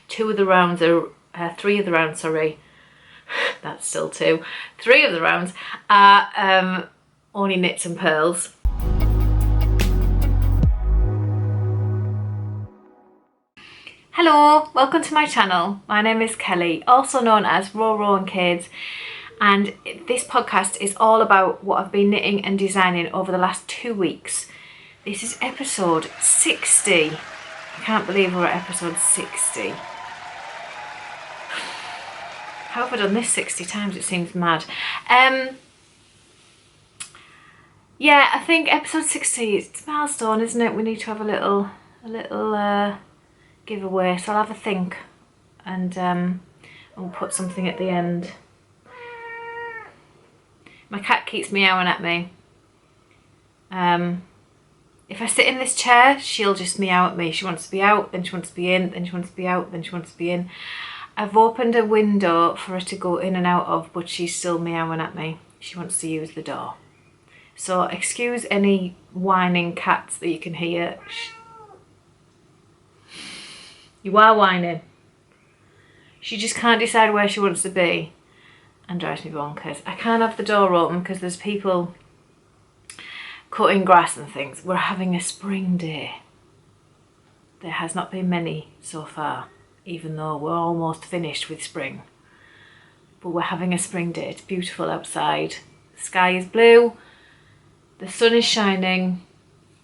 3 of the rounds, sorry, that's still 2. 3 of the rounds are only knits and pearls. Hello, welcome to my channel. My name is Kelly, also known as RowRow and Kades, and this podcast is all about what I've been knitting and designing over the last 2 weeks. This is episode 60. I can't believe we're at episode 60. How have I done this 60 times? It seems mad. Yeah, I think episode 60, it's a milestone, isn't it? We need to have a little giveaway, so I'll have a think and we'll put something at the end. My cat keeps meowing at me. If I sit in this chair, she'll just meow at me. She wants to be out, then she wants to be in, then she wants to be out, then she wants to be in. I've opened a window for her to go in and out of, but she's still meowing at me. She wants to use the door. So excuse any whining cats that you can hear. You are whining. She just can't decide where she wants to be and drives me bonkers. I can't have the door open because there's people cutting grass and things. We're having a spring day. There has not been many so far, even though we're almost finished with spring. But we're having a spring day. It's beautiful outside. The sky is blue. The sun is shining.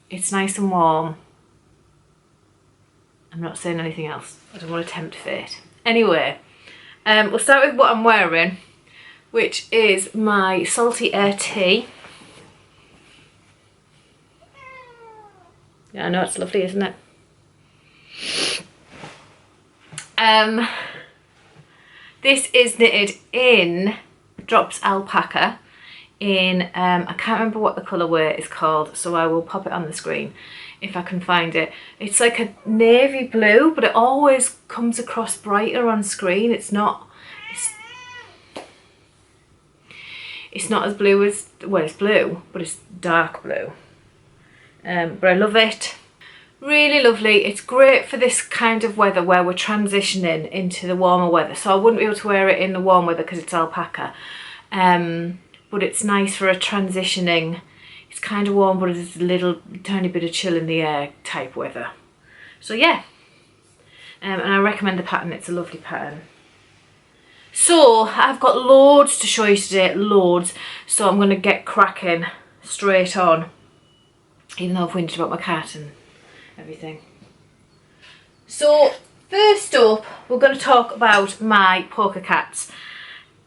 It's nice and warm. I'm not saying anything else. I don't want to tempt fate. Anyway, we'll start with what I'm wearing, which is my salty air tee. Yeah, I know, it's lovely, isn't it? This is knitted in Drops Alpaca in, I can't remember what the colourway is called, so I will pop it on the screen if I can find it. It's like a navy blue, but it always comes across brighter on screen. It's not as blue as, well, it's blue, but it's dark blue. But I love it. Really lovely. It's great for this kind of weather where we're transitioning into the warmer weather. So I wouldn't be able to wear it in the warm weather because it's alpaca. But it's nice for a transitioning, it's kind of warm, but there's a little tiny bit of chill in the air type weather. So yeah, and I recommend the pattern. It's a lovely pattern. So I've got loads to show you today, loads. So I'm going to get cracking straight on, even though I've whinted about my cat and everything. So first up, we're going to talk about my Polka Cats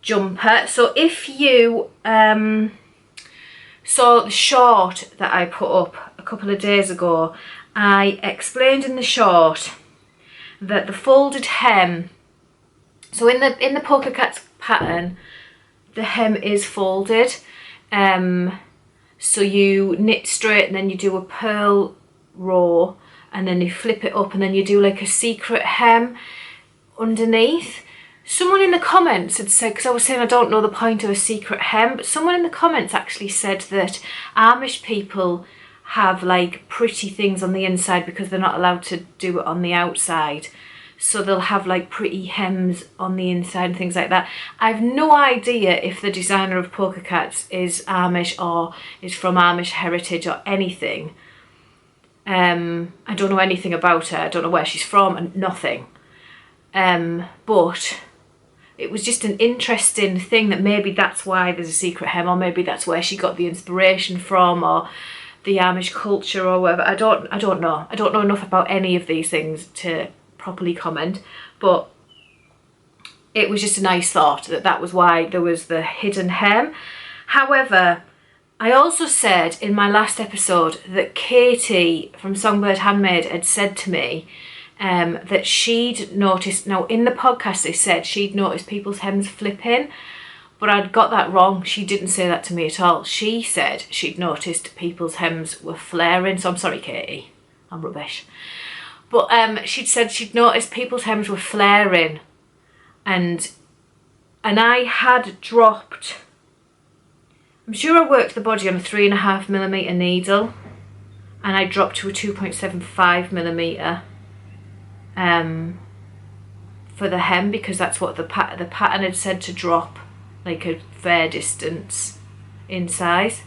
jumper. So if you saw the short that I put up a couple of days ago, I explained in the short that the folded hem, so in the Polka Cats pattern, the hem is folded. So you knit straight and then you do a purl row and then you flip it up and then you do like a secret hem underneath. Someone in the comments had said, because I was saying I don't know the point of a secret hem, but someone in the comments actually said that Amish people have like pretty things on the inside because they're not allowed to do it on the outside. So they'll have like pretty hems on the inside and things like that. I've no idea if the designer of Polka Cats is Amish or is from Amish heritage or anything. I don't know anything about her. I don't know where she's from and nothing. But it was just an interesting thing that maybe that's why there's a secret hem, or maybe that's where she got the inspiration from, or the Amish culture or whatever. I don't know. I don't know enough about any of these things to properly comment, but it was just a nice thought that was why there was the hidden hem. However, I also said in my last episode that Katie from Songbird Handmade had said to me that she'd noticed, now in the podcast they said she'd noticed people's hems flipping, but I'd got that wrong. She didn't say that to me at all. She said she'd noticed people's hems were flaring. So I'm sorry, Katie, I'm rubbish. But she'd said she'd noticed people's hems were flaring, and I had dropped, I'm sure I worked the body on a 3.5mm needle, and I dropped to a 2.75mm. for the hem, because that's what the pattern had said to drop like a fair distance in size.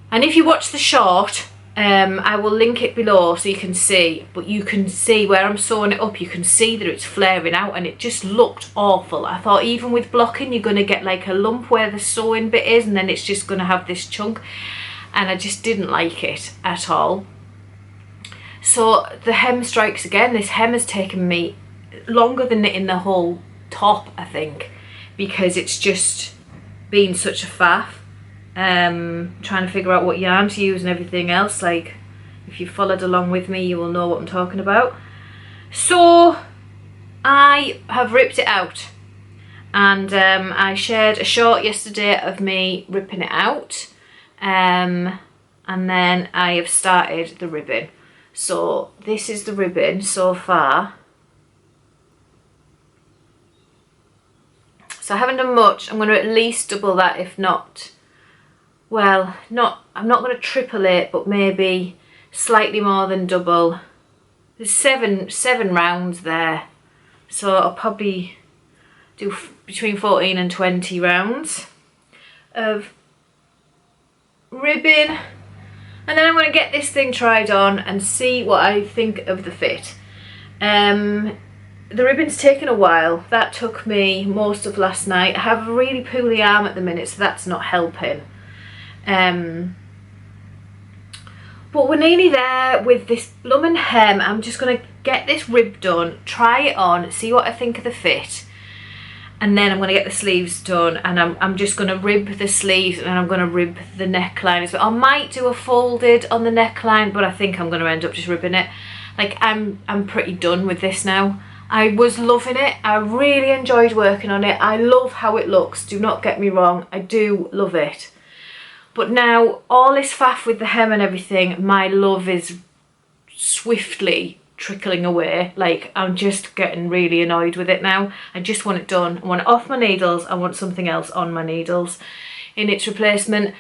And if you watch the short, I will link it below so you can see, but you can see where I'm sewing it up, you can see that it's flaring out, and it just looked awful. I thought even with blocking you're going to get like a lump where the sewing bit is, and then it's just going to have this chunk, and I just didn't like it at all. So the hem strikes again. This hem has taken me longer than knitting the whole top, I think, because it's just been such a faff. Trying to figure out what yarn to use and everything else. Like, if you followed along with me, you will know what I'm talking about. So I have ripped it out, and I shared a short yesterday of me ripping it out, and then I have started the ribbing. So this is the ribbon so far. So I haven't done much. I'm going to at least double that, if not, well, I'm not going to triple it, but maybe slightly more than double. There's seven rounds there, so I'll probably do between 14 and 20 rounds of ribbing, and then I'm going to get this thing tried on and see what I think of the fit. The ribbon's taken a while. That took me most of last night. I have a really poorly arm at the minute, so that's not helping. But we're nearly there with this blooming hem. I'm just going to get this rib done, try it on, see what I think of the fit, and then I'm going to get the sleeves done, and I'm just going to rib the sleeves, and I'm going to rib the neckline as well. I might do a folded on the neckline, but I think I'm going to end up just ribbing it. Like, I'm pretty done with this now. I was loving it. I really enjoyed working on it. I love how it looks, do not get me wrong, I do love it. But now, all this faff with the hem and everything, my love is swiftly trickling away. Like, I'm just getting really annoyed with it now. I just want it done. I want it off my needles. I want something else on my needles. In its replacement,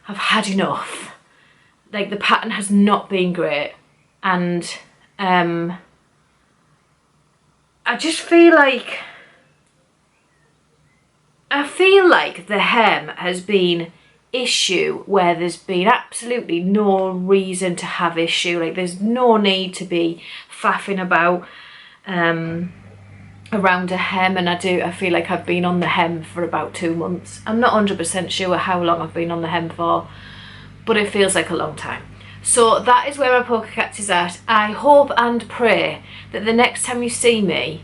I've had enough. Like, the pattern has not been great. And I just feel like the hem has been issue where there's been absolutely no reason to have issue. Like, there's no need to be faffing about around a hem, and I feel like I've been on the hem for about 2 months. I'm not 100% sure how long I've been on the hem for, but it feels like a long time. So that is where my Polka Cats is at. I hope and pray that the next time you see me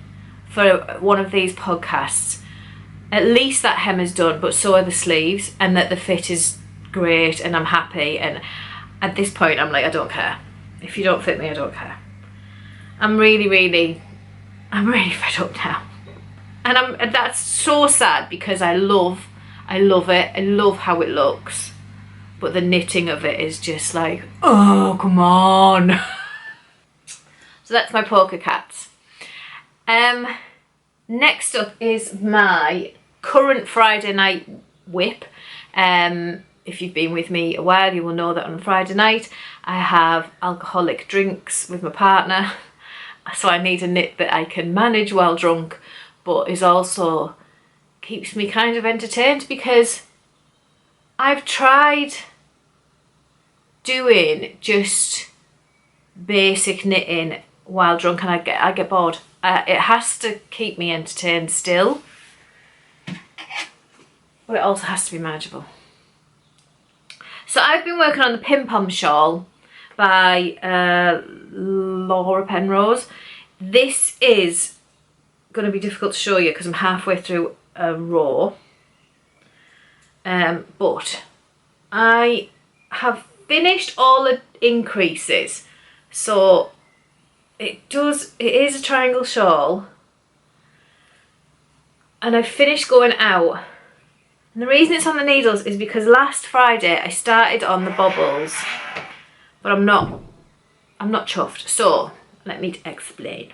for one of these podcasts, at least that hem is done, but so are the sleeves, and that the fit is great and I'm happy. And at this point I'm like, I don't care. If you don't fit me, I don't care. I'm really fed up now. And that's so sad, because I love it. I love how it looks. But the knitting of it is just like, oh, come on. So that's my Polka Cats. Next up is my current Friday night whip. If you've been with me a while, you will know that on Friday night I have alcoholic drinks with my partner. So I need a knit that I can manage while drunk, but is also keeps me kind of entertained, because I've tried doing just basic knitting while drunk and I get bored. It has to keep me entertained still, but it also has to be manageable. So I've been working on the Pimpom Shawl by Penrose. This is going to be difficult to show you because I'm halfway through a row. But I have finished all the increases. So it is a triangle shawl. And I've finished going out. And the reason it's on the needles is because last Friday I started on the bobbles, but I'm not chuffed. So let me explain.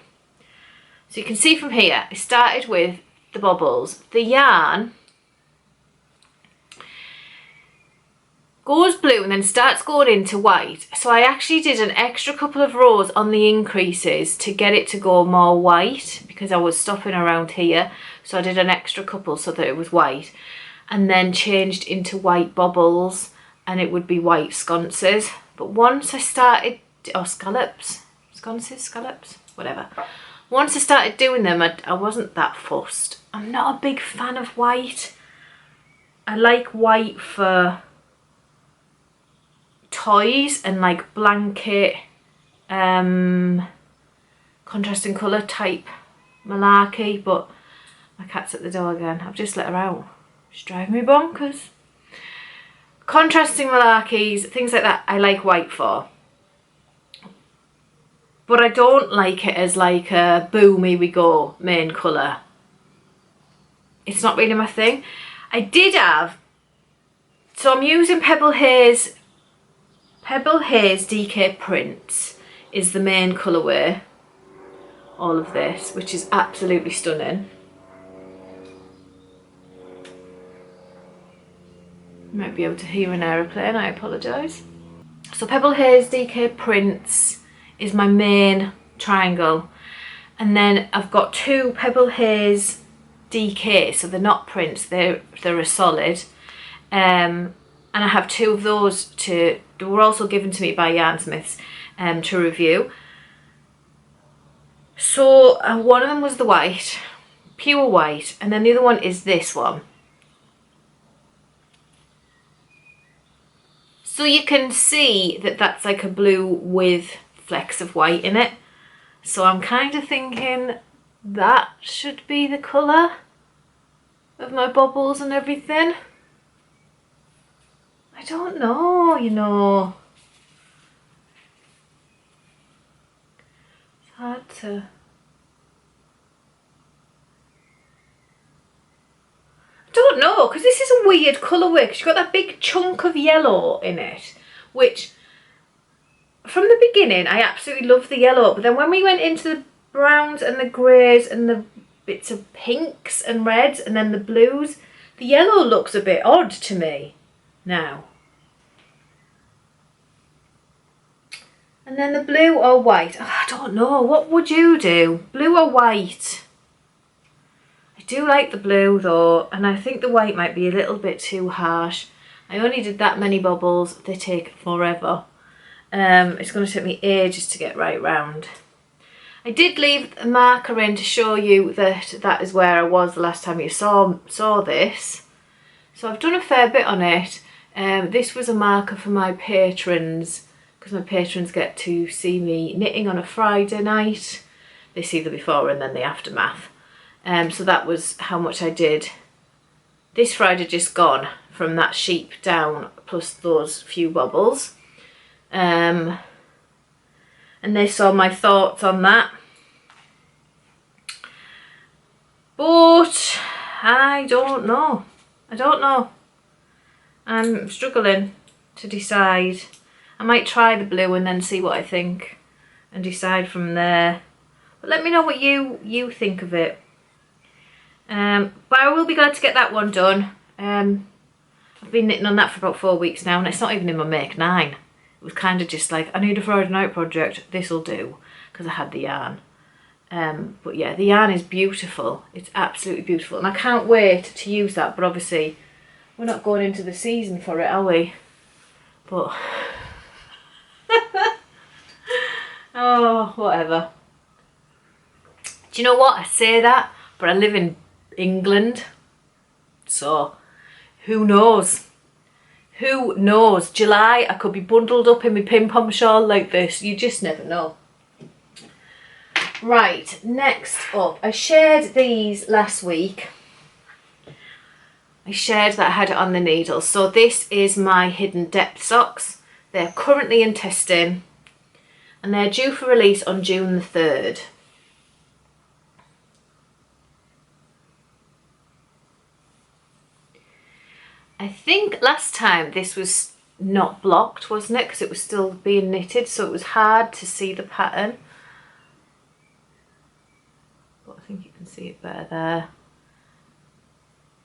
So you can see from here, I started with the bobbles. The yarn goes blue and then starts going into white. So I actually did an extra couple of rows on the increases to get it to go more white, because I was stopping around here. So I did an extra couple so that it was white, and then changed into white bubbles, and it would be white sconces. But once I started, or scallops, sconces, scallops, whatever. Once I started doing them, I wasn't that fussed. I'm not a big fan of white. I like white for toys and like blanket, contrasting colour type malarkey, but my cat's at the door again. I've just let her out. She's driving me bonkers. Contrasting malarkeys, things like that, I like white for. But I don't like it as like a boom, here we go, main colour. It's not really my thing. I did have, so I'm using Pebble Haze DK Prints is the main colourway. All of this, which is absolutely stunning. You might be able to hear an aeroplane, I apologise. So Pebble Haze DK Prints is my main triangle. And then I've got two Pebble Haze DK, so they're not prints, they're a solid. And I have two of those they were also given to me by Yarnsmiths to review. So one of them was the white, pure white, and then the other one is this one. So you can see that that's like a blue with flecks of white in it. So I'm kind of thinking that should be the colour of my bubbles and everything. I don't know, you know. It's hard to... I don't know, because this is a weird colourway, because you've got that big chunk of yellow in it, which from the beginning I absolutely loved the yellow, but then when we went into the browns and the greys and the bits of pinks and reds and then the blues, the yellow looks a bit odd to me now. And then the blue or white, oh, I don't know, what would you do? Blue or white? I do like the blue though, and I think the white might be a little bit too harsh. I only did that many bubbles, they take forever. It's going to take me ages to get right round. I did leave a marker in to show you that that is where I was the last time you saw this. So I've done a fair bit on it. This was a marker for my patrons, because my patrons get to see me knitting on a Friday night. They see the before and then the aftermath. So that was how much I did this Friday just gone, from that sheep down plus those few bubbles. And they saw my thoughts on that. But I don't know. I'm struggling to decide. I might try the blue and then see what I think and decide from there. But let me know what you think of it. But I will be glad to get that one done. I've been knitting on that for about 4 weeks now, and it's not even in my make 9. It was kind of just like, I need a Friday night project, this'll do, because I had the yarn. But yeah, the yarn is beautiful. It's absolutely beautiful, and I can't wait to use that. But obviously we're not going into the season for it, are we? But oh, whatever. Do you know what? I say that, but I live in England, so who knows? Who knows? July, I could be bundled up in my Pimpom shawl like this. You just never know. Right, next up, I shared these last week. I shared that I had it on the needle. So this is my hidden depth socks. They're currently in testing, and they're due for release on June the 3rd. I think last time this was not blocked, wasn't it? Because it was still being knitted, so it was hard to see the pattern. But I think you can see it better there.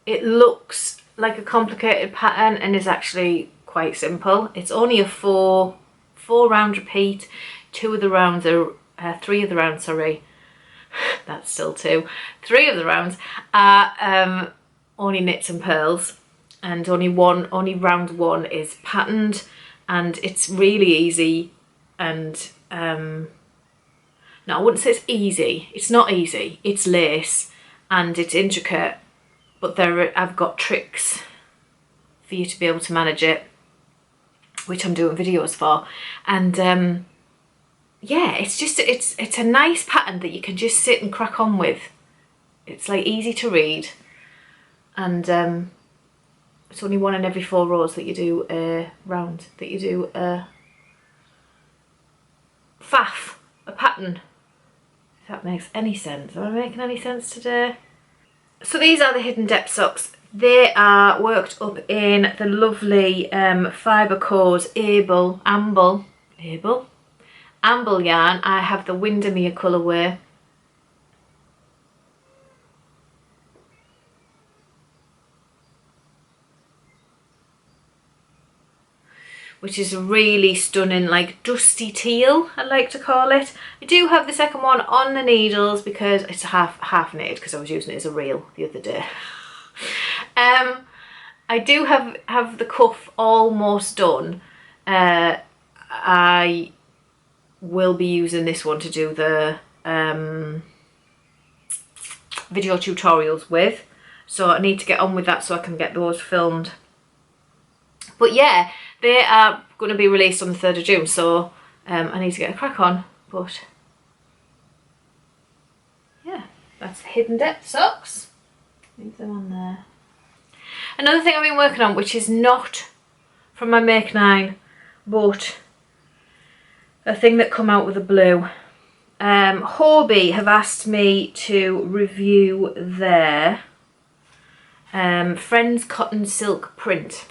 It looks like a complicated pattern and is actually quite simple. It's only a four round repeat. 3 of the rounds, sorry, that's still 2. 3 of the rounds are only knits and pearls, and only round 1 is patterned, and it's really easy. And no, I wouldn't say it's easy. It's not easy. It's lace and it's intricate, but I've got tricks for you to be able to manage it, which I'm doing videos for. And yeah, it's a nice pattern that you can just sit and crack on with. It's like easy to read, and it's only 1 in every 4 rows that you do a round, that you do a faff, a pattern, if that makes any sense. Am I making any sense today? So these are the hidden depth socks. They are worked up in the lovely Fibre Cause Amble yarn. I have the Windermere colourway. Which is a really stunning, like dusty teal, I like to call it. I do have the second one on the needles because it's half knitted, because I was using it as a reel the other day. I do have the cuff almost done. I will be using this one to do the video tutorials with, so I need to get on with that so I can get those filmed. But yeah, they are going to be released on the 3rd of June, so I need to get a crack on. But yeah, that's the hidden depth socks. Leave them on there. Another thing I've been working on, which is not from my Make 9, but a thing that come out with a blue. Hobbii have asked me to review their Friends Cotton Silk print.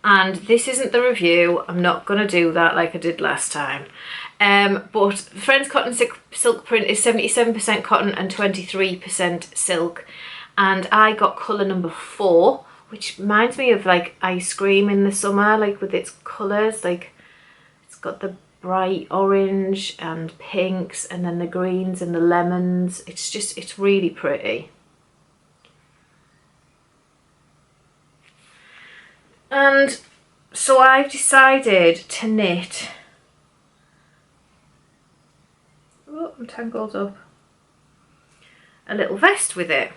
And this isn't the review. I'm not going to do that like I did last time. But Friends Cotton Silk print is 77% cotton and 23% silk. And I got colour number 4, which reminds me of like ice cream in the summer, like with its colours. Like it's got the bright orange and pinks, and then the greens and the lemons. It's really pretty. And so I've decided to knit, oh, I'm tangled up, a little vest with it.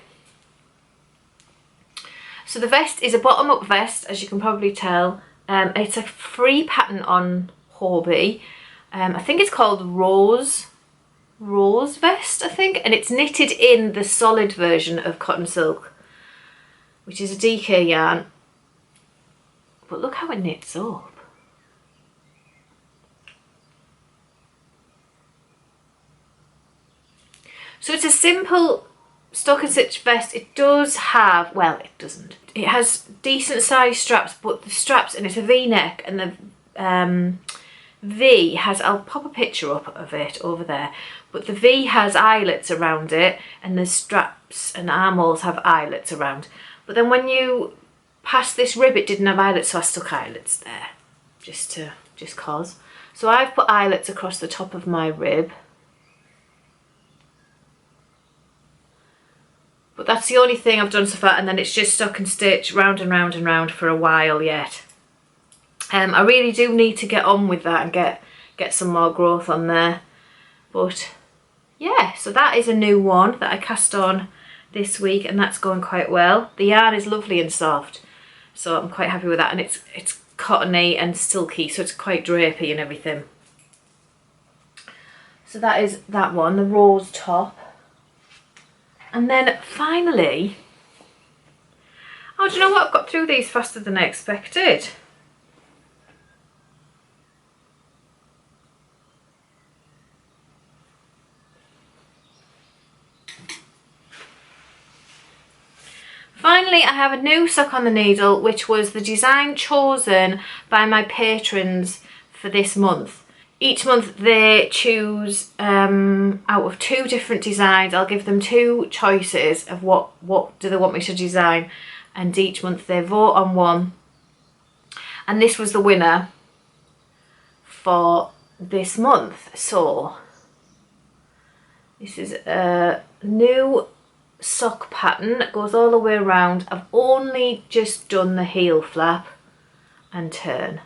So the vest is a bottom up vest, as you can probably tell. It's a free pattern on Hobbii. I think it's called Rose Vest, I think, and it's knitted in the solid version of cotton silk, which is a DK yarn. But look how it knits up. So it's a simple stock and stitch vest. It does have, well, it doesn't. It has decent sized straps, but the straps, and it's a V-neck, and the V has, I'll pop a picture up of it over there, but the V has eyelets around it, and the straps and armholes have eyelets around. But then when you past this rib, it didn't have eyelets, so I stuck eyelets there, just cause. So I've put eyelets across the top of my rib. But that's the only thing I've done so far, and then it's just stock and stitch round and round and round for a while yet. I really do need to get on with that and get some more growth on there. But yeah, so that is a new one that I cast on this week, and that's going quite well. The yarn is lovely and soft, so I'm quite happy with that, and it's cottony and silky, so it's quite drapey and everything. So that is that one, the rose top. And then finally, oh, do you know what? I've got through these faster than I expected. Finally, I have a new sock on the needle, which was the design chosen by my patrons for this month. Each month they choose out of 2 different designs. I'll give them 2 choices of what do they want me to design, and each month they vote on one. And this was the winner for this month. So this is a new sock pattern that goes all the way around. I've only just done the heel flap and turn.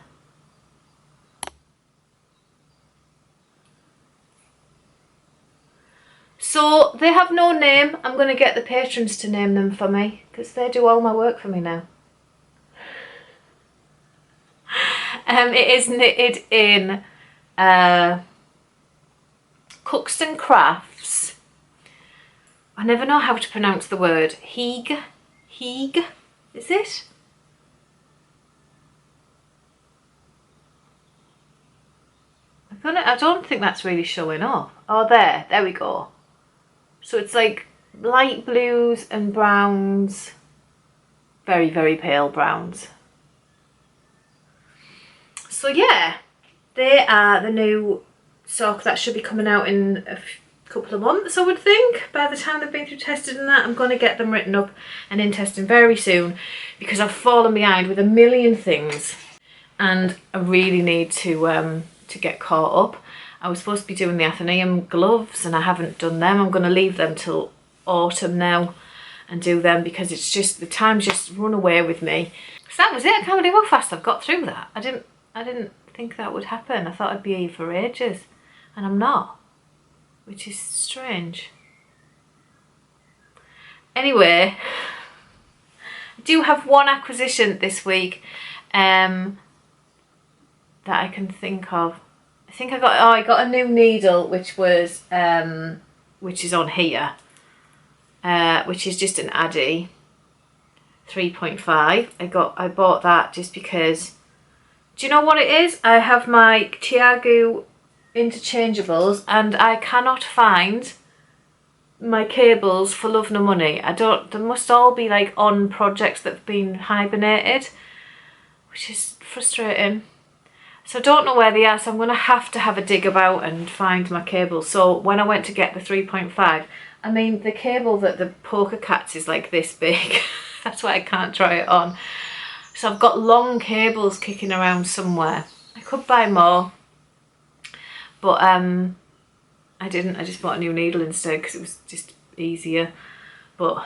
So they have no name. I'm going to get the patrons to name them for me because they do all my work for me now. It is knitted in Cookston Crafts. I never know how to pronounce the word. Hygge? Hygge? Is it? I don't think that's really showing up. Oh, there we go. So it's like light blues and browns, very, very pale browns. So yeah, they are the new sock that should be coming out in a couple of months, I would think. By the time they've been through testing and that, I'm going to get them written up and in testing very soon because I've fallen behind with a million things and I really need to get caught up. I was supposed to be doing the Athenaeum gloves and I haven't done them. I'm going to leave them till autumn now and do them because it's just, the time's just run away with me. So that was it. I can't believe how fast I've got through that. I didn't think that would happen. I thought I'd be here for ages and I'm not, which is strange. Anyway, I do have one acquisition this week that I can think of. I think I got a new needle which was which is on here, which is just an Addy 3.5. I bought that just because, do you know what it is? I have my Tiagu interchangeables and I cannot find my cables for love nor money. They must all be like on projects that have been hibernated, which is frustrating. So I don't know where they are, so I'm going to have a dig about and find my cable. So when I went to get the 3.5, I mean the cable that the Polka Cats is like this big. That's why I can't try it on. So I've got long cables kicking around somewhere. I could buy more, but I didn't. I just bought a new needle instead because it was just easier. But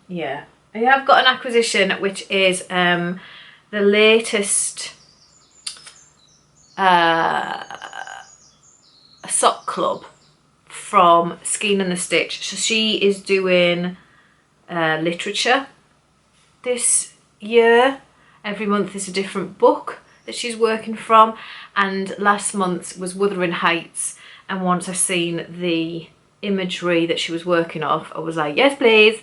yeah, I have got an acquisition which is the latest a sock club from Skein and the Stitch. So she is doing literature this year. Every month is a different book that she's working from, and last month was Wuthering Heights, and once I seen the imagery that she was working off, I was like, yes please.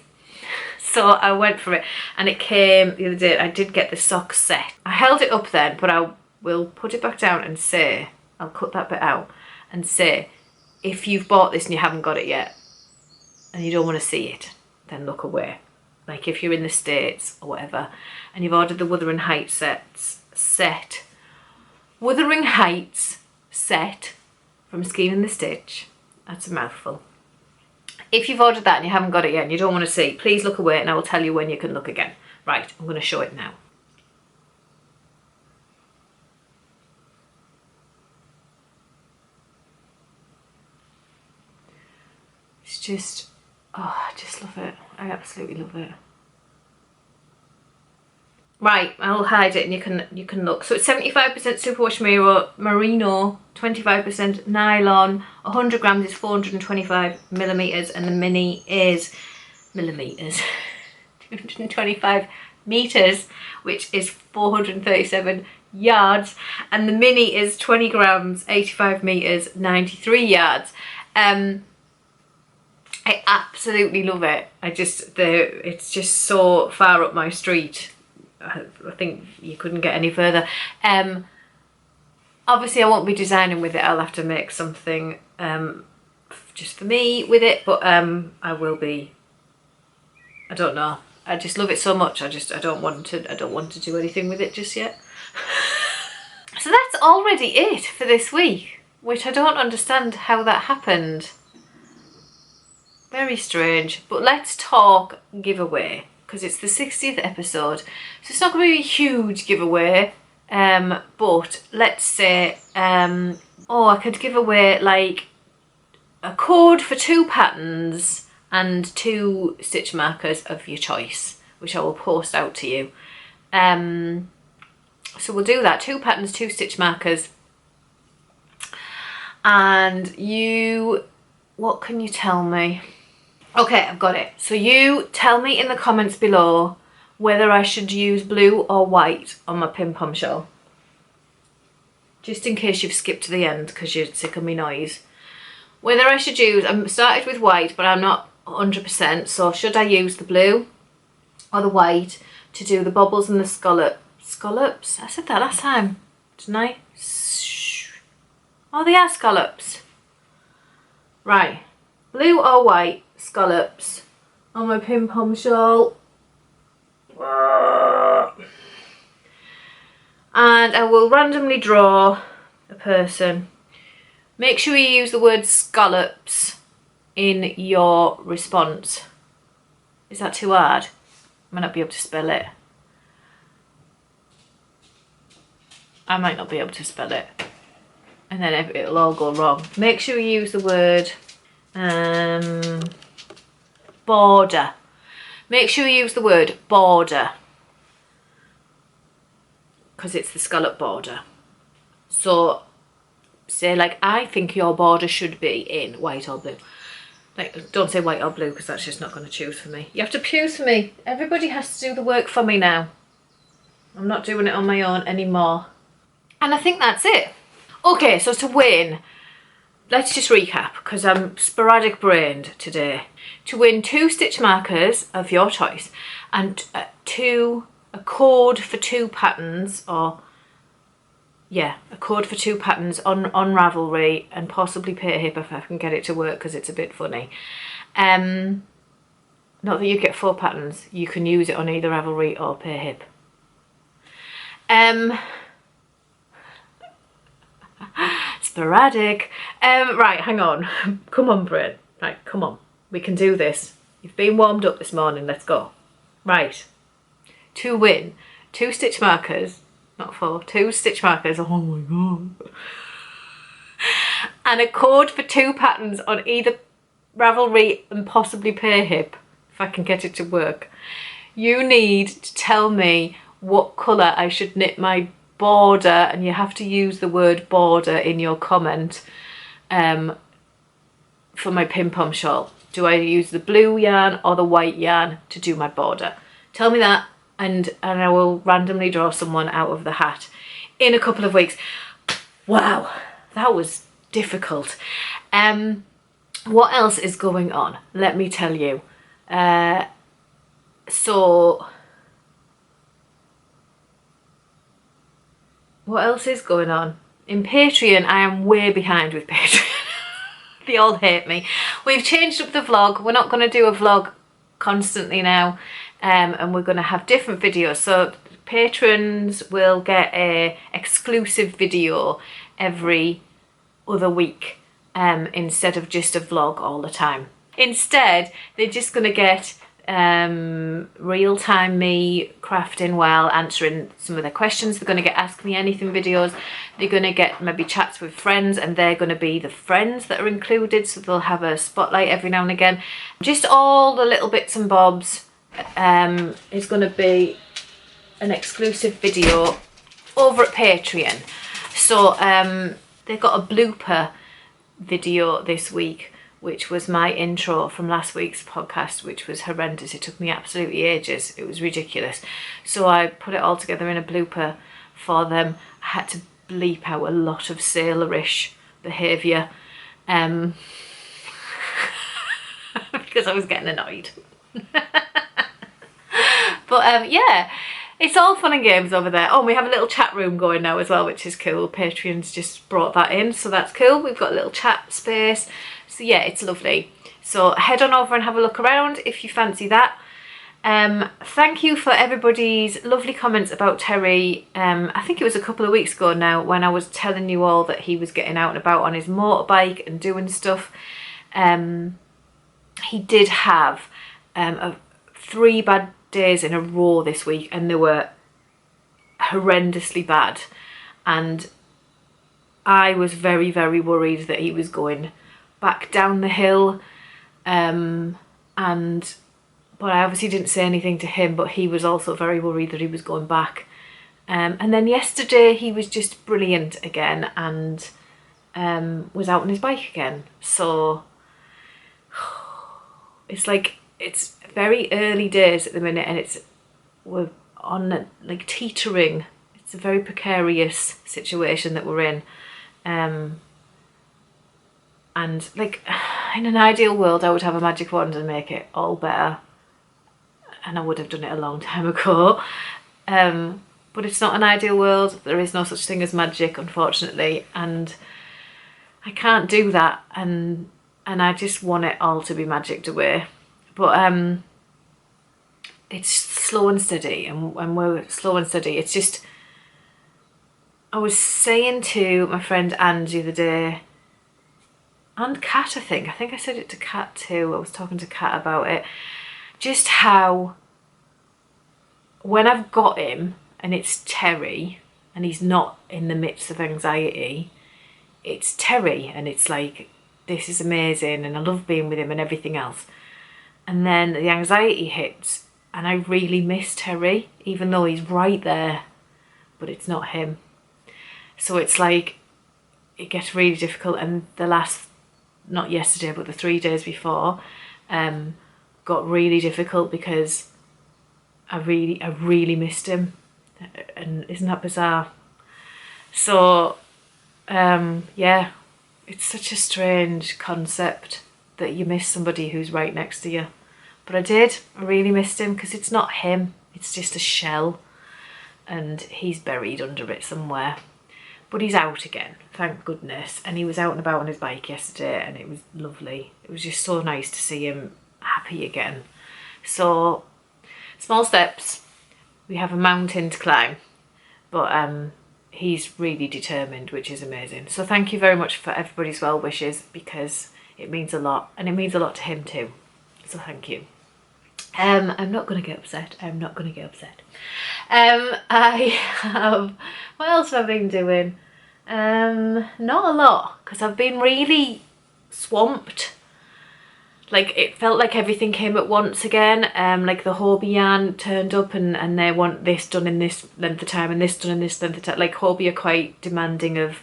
So I went for it and it came the other day. I did get the sock set. I held it up then, but I will put it back down and say, I'll cut that bit out and say, if you've bought this and you haven't got it yet and you don't want to see it, then look away. Like if you're in the States or whatever and you've ordered the Wuthering Heights set Wuthering Heights set from Skein and the Stitch, that's a mouthful. If you've ordered that and you haven't got it yet and you don't want to see, please look away and I will tell you when you can look again. Right, I'm going to show it now. It's just, oh, I just love it. I absolutely love it. Right, I'll hide it and you can look. So it's 75% superwash merino, 25% nylon, 100 grams is 425 millimeters, and the mini is millimeters, 225 meters, which is 437 yards, and the mini is 20 grams, 85 meters, 93 yards. I absolutely love it. It's just so far up my street. I think you couldn't get any further. Obviously I won't be designing with it. I'll have to make something just for me with it, but I will be. I don't know. I just love it so much. I don't want to do anything with it just yet. So that's already it for this week. which I don't understand how that happened. Very strange. But let's talk giveaway, because it's the 60th episode, so it's not going to be a huge giveaway. But let's say, I could give away like a code for 2 patterns and 2 stitch markers of your choice, which I will post out to you. So we'll do that, 2 patterns, 2 stitch markers. And you, what can you tell me? Okay, I've got it. So you tell me in the comments below whether I should use blue or white on my Pimpom shawl. Just in case you've skipped to the end because you're sick of me noise. Whether I should use, I started with white, but I'm not 100%. So should I use the blue or the white to do the bubbles and the scallops? I said that last time, didn't I? Oh, they are scallops. Right, blue or white scallops on my Pimpom shawl. And I will randomly draw a person. Make sure you use the word scallops in your response. Is that too hard? I might not be able to spell it. I might not be able to spell it. And then it'll all go wrong. Make sure you use the word border. Make sure you use the word border, because it's the scallop border. So say like, I think your border should be in white or blue. Like, don't say white or blue, because that's just not going to choose for me. You have to choose for me. Everybody has to do the work for me now. I'm not doing it on my own anymore. And I think that's it. Okay, so to win, let's just recap, because I'm sporadic brained today. To win 2 stitch markers of your choice and a code for 2 patterns, or yeah, a code for 2 patterns on Ravelry, and possibly pear hip if I can get it to work, because it's a bit funny. Not that you get 4 patterns, you can use it on either Ravelry or pear hip. Sporadic. Right, hang on. Come on, brain. Right, come on. We can do this. You've been warmed up this morning. Let's go. Right. To win 2 stitch markers, not 4, 2 stitch markers. Oh my god. And a code for 2 patterns on either Ravelry and possibly pear hip, if I can get it to work. You need to tell me what colour I should knit my border, and you have to use the word border in your comment for my Pimpom shawl. Do I use the blue yarn or the white yarn to do my border? Tell me that, and I will randomly draw someone out of the hat in a couple of weeks. Wow, that was difficult. What else is going on? Let me tell you. What else is going on? In Patreon, I am way behind with Patreon. They all hate me. We've changed up the vlog. We're not going to do a vlog constantly now, and we're going to have different videos. So patrons will get a exclusive video every other week, instead of just a vlog all the time. Instead, they're just going to get real-time me crafting while answering some of their questions. They're going to get Ask Me Anything videos. They're going to get maybe chats with friends, and they're going to be the friends that are included, so they'll have a spotlight every now and again. Just all the little bits and bobs is going to be an exclusive video over at Patreon. So they've got a blooper video this week, which was my intro from last week's podcast, which was horrendous. It took me absolutely ages. It was ridiculous. So I put it all together in a blooper for them. I had to bleep out a lot of sailorish behaviour because I was getting annoyed. But yeah, it's all fun and games over there. Oh, and we have a little chat room going now as well, which is cool. Patreon's just brought that in, so that's cool. We've got a little chat space. So yeah, it's lovely. So head on over and have a look around if you fancy that. Thank you for everybody's lovely comments about Terry. I think it was a couple of weeks ago now when I was telling you all that he was getting out and about on his motorbike and doing stuff. He did have 3 bad days in a row this week, and they were horrendously bad, and I was very, very worried that he was going back down the hill, but I obviously didn't say anything to him, but he was also very worried that he was going back. And then yesterday he was just brilliant again, and was out on his bike again. So it's like, it's very early days at the minute, and we're on like teetering. It's a very precarious situation that we're in. And like, in an ideal world I would have a magic wand and make it all better, and I would have done it a long time ago. But it's not an ideal world. There is no such thing as magic, unfortunately, and I can't do that, and I just want it all to be magicked away. But it's slow and steady, and we're slow and steady. It's just, I was saying to my friend Anne the other day, and Kat, I think I said it to Kat too, I was talking to Kat about it, just how when I've got him and it's Terry and he's not in the midst of anxiety, it's Terry and it's like, this is amazing and I love being with him and everything else. And then the anxiety hits and I really miss Terry, even though he's right there, but it's not him. So it's like, it gets really difficult, and the last, not yesterday, but the 3 days before, got really difficult because I really missed him, and isn't that bizarre? So yeah, it's such a strange concept that you miss somebody who's right next to you, but I really missed him because it's not him, it's just a shell, and he's buried under it somewhere. But he's out again, thank goodness, and he was out and about on his bike yesterday and it was lovely. It was just so nice to see him happy again. So, small steps. We have a mountain to climb, but he's really determined, which is amazing. So thank you very much for everybody's well wishes, because it means a lot, and it means a lot to him too. So thank you. I'm not going to get upset. I have, what else have I been doing? Not a lot, because I've been really swamped. Like, it felt like everything came at once again. Like the Hobbii yarn turned up and they want this done in this length of time and this done in this length of time. Like, Hobbii are quite demanding of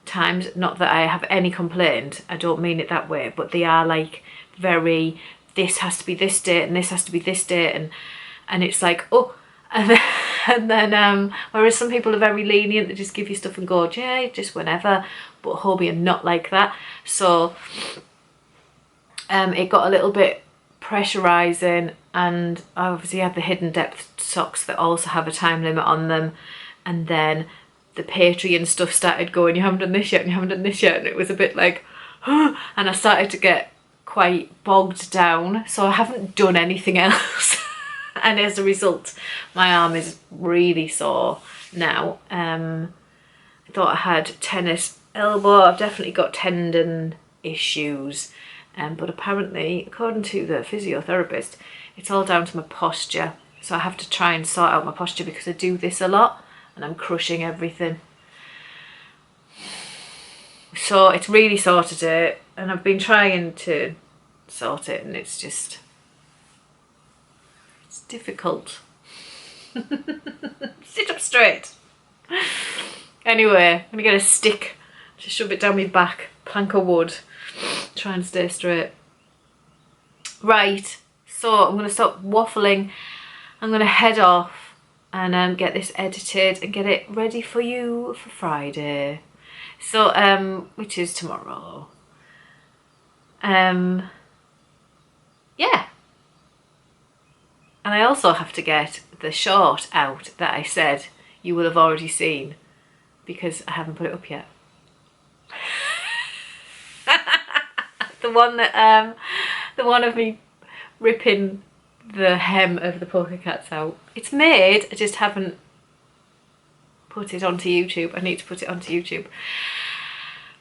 times. Not that I have any complaint, I don't mean it that way, but they are like very, this has to be this date and this has to be this date, and it's like, oh, and then whereas some people are very lenient, they just give you stuff and go, yeah, just whenever, but Hobbii are not like that. So it got a little bit pressurising, and I obviously had the hidden depth socks that also have a time limit on them, and then the Patreon stuff started going, you haven't done this yet and you haven't done this yet, and it was a bit like, and I started to get quite bogged down, so I haven't done anything else. And as a result, my arm is really sore now. I thought I had tennis elbow. I've definitely got tendon issues, but apparently, according to the physiotherapist, it's all down to my posture. So I have to try and sort out my posture, because I do this a lot and I'm crushing everything. So it's really sore today, and I've been trying to sort it, and it's just, it's difficult. Sit up straight. Anyway, I'm gonna get a stick to shove it down my back, plank of wood, try and stay straight. Right, so I'm gonna stop waffling. I'm gonna head off and get this edited and get it ready for you for Friday. So, which is tomorrow. Yeah. And I also have to get the short out that I said you will have already seen, because I haven't put it up yet. The one that, the one of me ripping the hem of the polka cats out. It's made, I just haven't put it onto YouTube. I need to put it onto YouTube.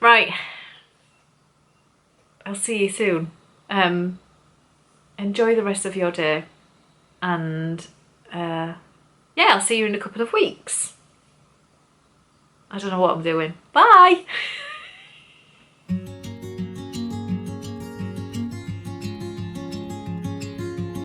Right. I'll see you soon. Enjoy the rest of your day, and yeah, I'll see you in a couple of weeks. I don't know what I'm doing. Bye!